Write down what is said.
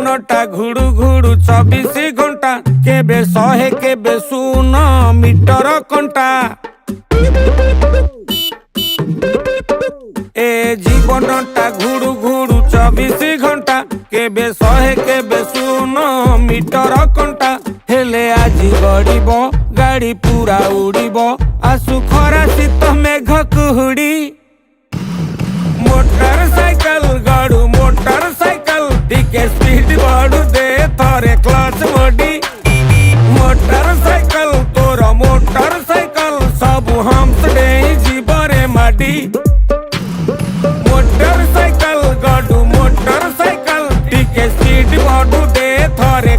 जीवनटा घुड़ू घुड़ू 24 घंटा केबे 100 केबे 100 मीटर कंटा ए जीवनटा घुड़ू घुड़ू 24 घंटा केबे 100 केबे 100 मीटर कंटा हेले आजी गड़ीब गाड़ी पूरा उड़ीब आसु खरा शीत मेघ कुहुड़ी मोटरसाइकल गाड़ू मोटरसाइकल टिके स्पीड बढ़ू दे थरे क्लच मोड़ी मोटरसाइकल तोर मोटरसाइकल सब हम्स डे जीवरे माडी मोटरसाइकल गाड़ू मोटरसाइकल टिके स्पीड बढ़ू दे थरे